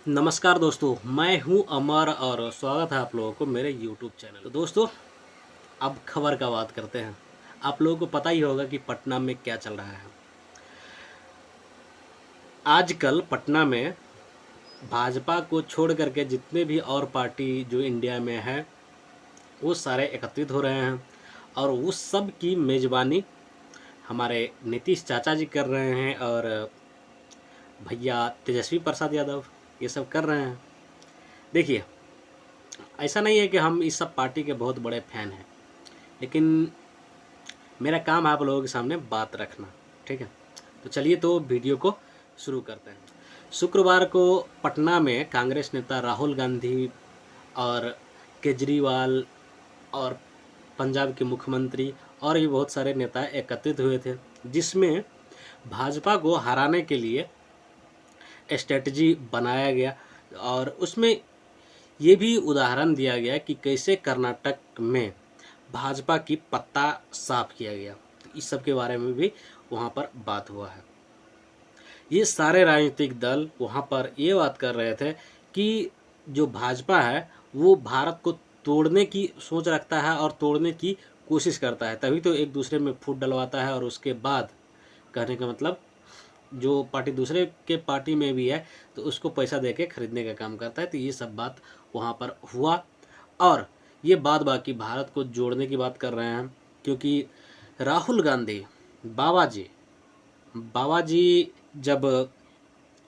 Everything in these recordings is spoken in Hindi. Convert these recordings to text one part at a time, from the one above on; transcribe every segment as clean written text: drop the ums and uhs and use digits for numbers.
नमस्कार दोस्तों, मैं हूं अमर और स्वागत है आप लोगों को मेरे YouTube चैनल। तो दोस्तों, अब खबर का बात करते हैं। आप लोगों को पता ही होगा कि पटना में क्या चल रहा है। आजकल पटना में भाजपा को छोड़ करके जितने भी और पार्टी जो इंडिया में है वो सारे एकत्रित हो रहे हैं और उस सब की मेज़बानी हमारे नीतीश चाचा जी कर रहे हैं और भैया तेजस्वी प्रसाद यादव ये सब कर रहे हैं। देखिए, ऐसा नहीं है कि हम इस सब पार्टी के बहुत बड़े फैन हैं, लेकिन मेरा काम है आप लोगों के सामने बात रखना। ठीक है, तो चलिए तो वीडियो को शुरू करते हैं। शुक्रवार को पटना में कांग्रेस नेता राहुल गांधी और केजरीवाल और पंजाब के मुख्यमंत्री और भी बहुत सारे नेता एकत्रित हुए थे, जिसमें भाजपा को हराने के लिए स्ट्रेटजी बनाया गया और उसमें ये भी उदाहरण दिया गया कि कैसे कर्नाटक में भाजपा की पत्ता साफ किया गया। इस सब के बारे में भी वहाँ पर बात हुआ है। ये सारे राजनीतिक दल वहाँ पर ये बात कर रहे थे कि जो भाजपा है वो भारत को तोड़ने की सोच रखता है और तोड़ने की कोशिश करता है, तभी तो एक दूसरे में फूट डलवाता है और उसके बाद कहने का मतलब जो पार्टी दूसरे के पार्टी में भी है तो उसको पैसा देके खरीदने का काम करता है। तो ये सब बात वहाँ पर हुआ और ये बात बाकी भारत को जोड़ने की बात कर रहे हैं, क्योंकि राहुल गांधी बाबा जी जब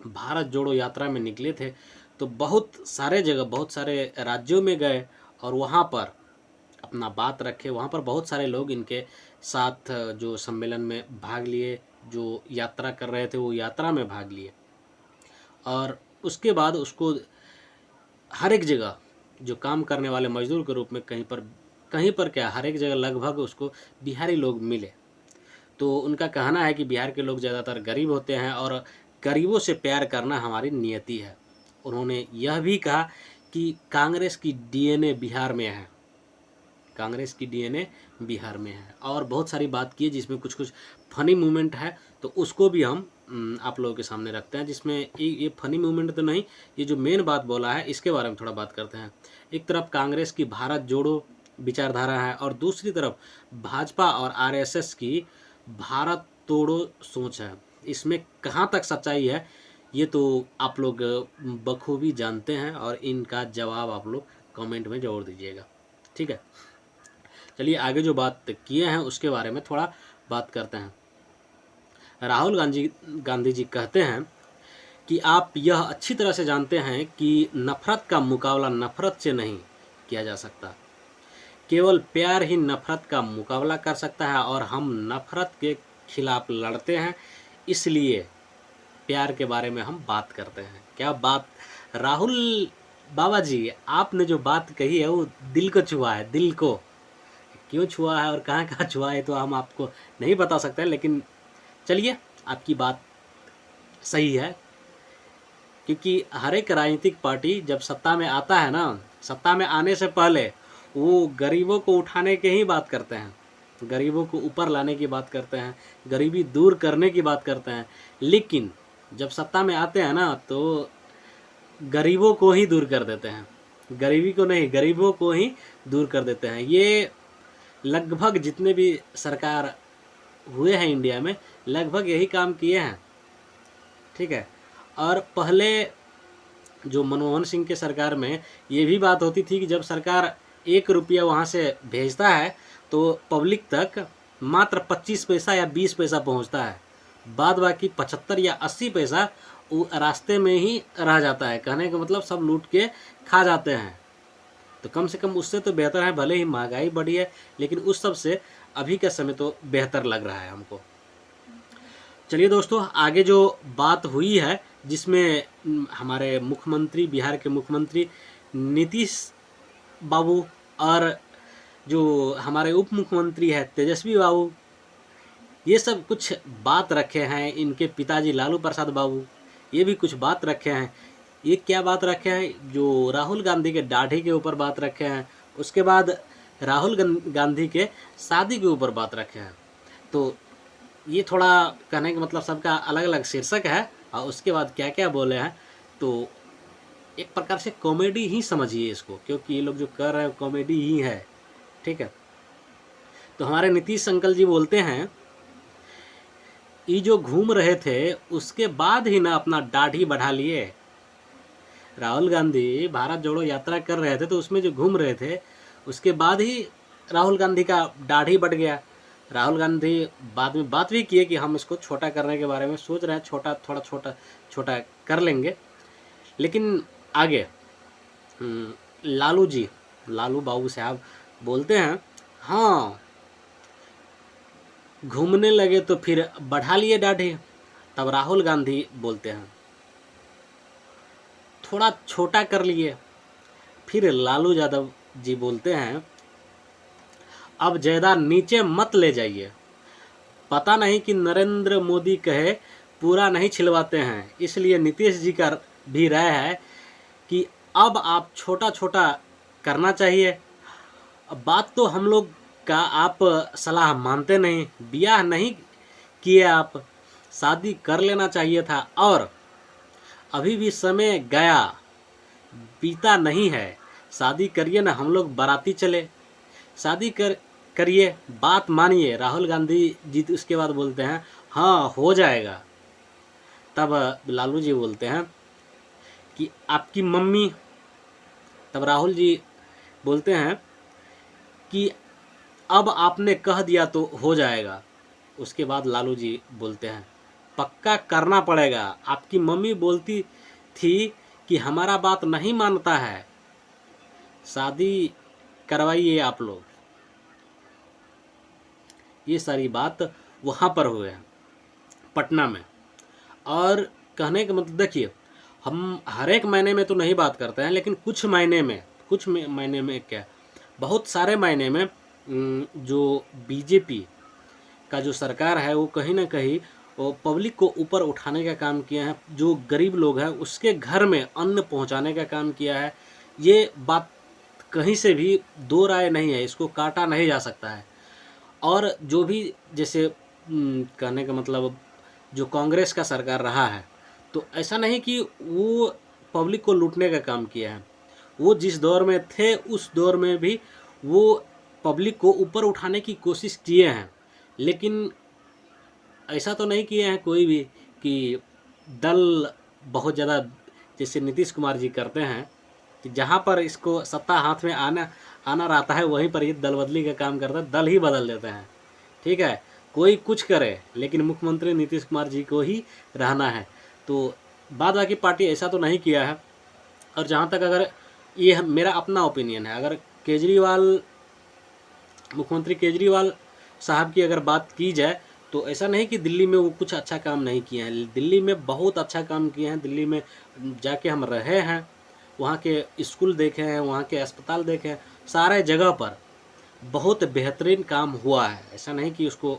भारत जोड़ो यात्रा में निकले थे तो बहुत सारे जगह बहुत सारे राज्यों में गए और वहाँ पर अपना बात रखे। वहाँ पर बहुत सारे लोग इनके साथ जो सम्मेलन में भाग लिए, जो यात्रा कर रहे थे वो यात्रा में भाग लिए और उसके बाद उसको हर एक जगह जो काम करने वाले मजदूर के रूप में कहीं पर क्या हर एक जगह लगभग उसको बिहारी लोग मिले। तो उनका कहना है कि बिहार के लोग ज़्यादातर गरीब होते हैं और गरीबों से प्यार करना हमारी नियति है। उन्होंने यह भी कहा कि कांग्रेस की डीएनए बिहार में है, कांग्रेस की डीएनए बिहार में है और बहुत सारी बात की है जिसमें कुछ कुछ फनी मूवमेंट है तो उसको भी हम आप लोगों के सामने रखते हैं, जिसमें ये फनी मूवमेंट तो नहीं, ये जो मेन बात बोला है इसके बारे में थोड़ा बात करते हैं। एक तरफ कांग्रेस की भारत जोड़ो विचारधारा है और दूसरी तरफ भाजपा और आरएसएस की भारत तोड़ो सोच है। इसमें कहाँ तक सच्चाई है ये तो आप लोग बखूबी जानते हैं और इनका जवाब आप लोग कमेंट में ज़रूर दीजिएगा। ठीक है, चलिए आगे जो बात किए हैं उसके बारे में थोड़ा बात करते हैं। राहुल गांधी जी कहते हैं कि आप यह अच्छी तरह से जानते हैं कि नफरत का मुकाबला नफरत से नहीं किया जा सकता, केवल प्यार ही नफरत का मुकाबला कर सकता है और हम नफरत के खिलाफ लड़ते हैं, इसलिए प्यार के बारे में हम बात करते हैं। क्या बात राहुल बाबा जी, आपने जो बात कही है वो दिल को छुआ है। दिल को क्यों छुआ है और कहाँ कहाँ छुआ है तो हम आपको नहीं बता सकते, लेकिन चलिए आपकी बात सही है, क्योंकि हर एक राजनीतिक पार्टी जब सत्ता में आता है ना, सत्ता में आने से पहले वो गरीबों को उठाने की ही बात करते हैं, गरीबों को ऊपर लाने की बात करते हैं, गरीबी दूर करने की बात करते हैं, लेकिन जब सत्ता में आते हैं ना तो गरीबों को ही दूर कर देते हैं, गरीबी को नहीं गरीबों को ही दूर कर देते हैं। ये लगभग जितने भी सरकार हुए हैं इंडिया में लगभग यही काम किए हैं। ठीक है, और पहले जो मनमोहन सिंह के सरकार में ये भी बात होती थी कि जब सरकार 1 रुपया वहाँ से भेजता है तो पब्लिक तक मात्र 25 पैसा या 20 पैसा पहुँचता है, बाद बाकी 75 या 80 पैसा वो रास्ते में ही रह जाता है। कहने का मतलब सब लूट के खा जाते हैं। तो कम से कम उससे तो बेहतर है, भले ही महंगाई बढ़ी है लेकिन उस सब से अभी का समय तो बेहतर लग रहा है हमको। चलिए दोस्तों, आगे जो बात हुई है जिसमें हमारे मुख्यमंत्री, बिहार के मुख्यमंत्री नीतीश बाबू और जो हमारे उप मुख्यमंत्री है तेजस्वी बाबू, ये सब कुछ बात रखे हैं। इनके पिताजी लालू प्रसाद बाबू ये भी कुछ बात रखे हैं। ये क्या बात रखे हैं? जो राहुल गांधी के दाढ़ी के ऊपर बात रखे हैं, उसके बाद राहुल गांधी के शादी के ऊपर बात रखे हैं। तो ये थोड़ा कहने का मतलब सबका अलग अलग शीर्षक है और उसके बाद क्या क्या बोले हैं तो एक प्रकार से कॉमेडी ही समझिए इसको, क्योंकि ये लोग जो कर रहे हैं कॉमेडी ही है, ठीक है। तो हमारे नीतीश अंकल जी बोलते हैं, ये जो घूम रहे थे उसके बाद ही ना अपना दाढ़ी बढ़ा लिए। राहुल गांधी भारत जोड़ो यात्रा कर रहे थे तो उसमें जो घूम रहे थे उसके बाद ही राहुल गांधी का दाढ़ी बढ़ गया। राहुल गांधी बाद में बात भी किए कि हम इसको छोटा करने के बारे में सोच रहे हैं, छोटा थोड़ा छोटा छोटा कर लेंगे। लेकिन आगे लालू जी, लालू बाबू साहब बोलते हैं, हाँ घूमने लगे तो फिर बढ़ा लिए दाढ़ी। तब राहुल गांधी बोलते हैं थोड़ा छोटा कर लिए। फिर लालू यादव जी बोलते हैं अब ज़्यादा नीचे मत ले जाइए, पता नहीं कि नरेंद्र मोदी कहे पूरा नहीं छिलवाते हैं, इसलिए नीतीश जी का भी राय है कि अब आप छोटा छोटा करना चाहिए। बात तो हम लोग का आप सलाह मानते नहीं, ब्याह नहीं किए आप, शादी कर लेना चाहिए था, और अभी भी समय गया बीता नहीं है, शादी करिए ना, हम लोग बाराती चले, शादी करिए, बात मानिए। राहुल गांधी जी उसके बाद बोलते हैं हाँ हो जाएगा। तब लालू जी बोलते हैं कि आपकी मम्मी, तब राहुल जी बोलते हैं कि अब आपने कह दिया तो हो जाएगा। उसके बाद लालू जी बोलते हैं पक्का करना पड़ेगा, आपकी मम्मी बोलती थी कि हमारा बात नहीं मानता है, शादी करवाइए आप लोग। ये सारी बात वहाँ पर हुए हैं पटना में। और कहने का मतलब देखिए, हम हर एक महीने में तो नहीं बात करते हैं, लेकिन कुछ महीने में क्या, बहुत सारे महीने में जो बीजेपी का जो सरकार है वो कहीं ना कहीं वो पब्लिक को ऊपर उठाने का काम किया है, जो गरीब लोग हैं उसके घर में अन्न पहुंचाने का काम किया है। ये बात कहीं से भी दो राय नहीं है, इसको काटा नहीं जा सकता है। और जो भी जैसे कहने का मतलब जो कांग्रेस का सरकार रहा है, तो ऐसा नहीं कि वो पब्लिक को लूटने का काम किया है, वो जिस दौर में थे उस दौर में भी वो पब्लिक को ऊपर उठाने की कोशिश किए हैं। लेकिन ऐसा तो नहीं किए हैं कोई भी कि दल बहुत ज़्यादा जैसे नीतीश कुमार जी करते हैं कि जहाँ पर इसको सत्ता हाथ में आना रहता है वहीं पर ये दल बदली का काम करता है, दल ही बदल देते हैं, ठीक है। कोई कुछ करे लेकिन मुख्यमंत्री नीतीश कुमार जी को ही रहना है। तो बाद बाकी पार्टी ऐसा तो नहीं किया है। और जहाँ तक अगर ये मेरा अपना ओपिनियन है, अगर मुख्यमंत्री केजरीवाल साहब की अगर बात की जाए तो ऐसा नहीं कि दिल्ली में वो कुछ अच्छा काम नहीं किए हैं, दिल्ली में बहुत अच्छा काम किए हैं। दिल्ली में जाके हम रहे हैं, वहाँ के स्कूल देखे हैं, वहाँ के अस्पताल देखे हैं, सारे जगह पर बहुत बेहतरीन काम हुआ है। ऐसा नहीं कि उसको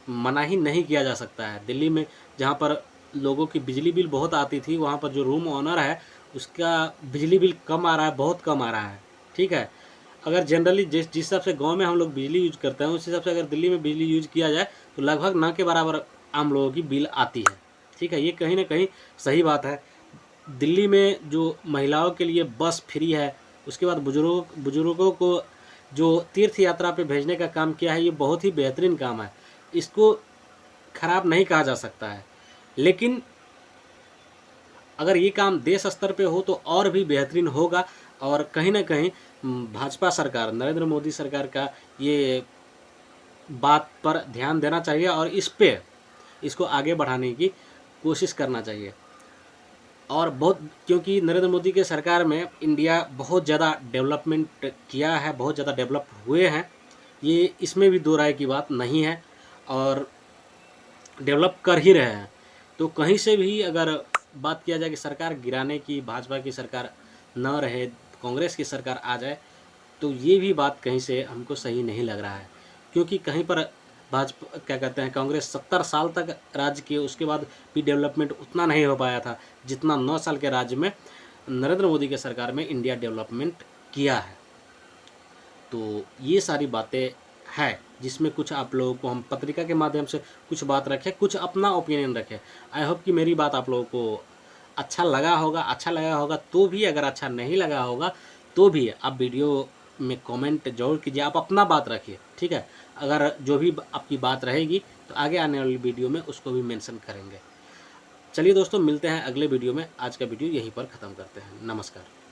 मना ही नहीं किया जा सकता है। दिल्ली में जहाँ पर लोगों की बिजली बिल बहुत आती थी, वहाँ पर जो रूम ऑनर है उसका बिजली बिल कम आ रहा है, बहुत कम आ रहा है, ठीक है। अगर जनरली जिस हिसाब से गांव में हम लोग बिजली यूज करते हैं उस हिसाब से अगर दिल्ली में बिजली यूज किया जाए तो लगभग न के बराबर आम लोगों की बिल आती है, ठीक है। ये कहीं ना कहीं सही बात है। दिल्ली में जो महिलाओं के लिए बस फ्री है, उसके बाद बुजुर्गों को जो तीर्थ यात्रा पे भेजने का काम किया है, ये बहुत ही बेहतरीन काम है, इसको खराब नहीं कहा जा सकता है। लेकिन अगर ये काम देश स्तर पे हो तो और भी बेहतरीन होगा। और कहीं ना कहीं भाजपा सरकार, नरेंद्र मोदी सरकार का ये बात पर ध्यान देना चाहिए और इसको आगे बढ़ाने की कोशिश करना चाहिए। और बहुत, क्योंकि नरेंद्र मोदी के सरकार में इंडिया बहुत ज़्यादा डेवलपमेंट किया है, बहुत ज़्यादा डेवलप हुए हैं, ये इसमें भी दो राय की बात नहीं है, और डेवलप कर ही रहे हैं। तो कहीं से भी अगर बात किया जाए कि सरकार गिराने की, भाजपा की सरकार न रहे, कांग्रेस की सरकार आ जाए, तो ये भी बात कहीं से हमको सही नहीं लग रहा है। क्योंकि कहीं पर भाजपा क्या कहते हैं, कांग्रेस 70 साल तक राज्य किए, उसके बाद भी डेवलपमेंट उतना नहीं हो पाया था जितना 9 साल के राज्य में नरेंद्र मोदी के सरकार में इंडिया डेवलपमेंट किया है। तो ये सारी बातें हैं जिसमें कुछ आप लोगों को हम पत्रिका के माध्यम से कुछ बात रखें, कुछ अपना ओपिनियन रखें। आई होप कि मेरी बात आप लोगों को अच्छा लगा होगा तो भी, अगर अच्छा नहीं लगा होगा तो भी आप वीडियो में कमेंट जरूर कीजिए, आप अपना बात रखिए, ठीक है। अगर जो भी आपकी बात रहेगी तो आगे आने वाली वीडियो में उसको भी मेंशन करेंगे। चलिए दोस्तों, मिलते हैं अगले वीडियो में। आज का वीडियो यहीं पर ख़त्म करते हैं। नमस्कार।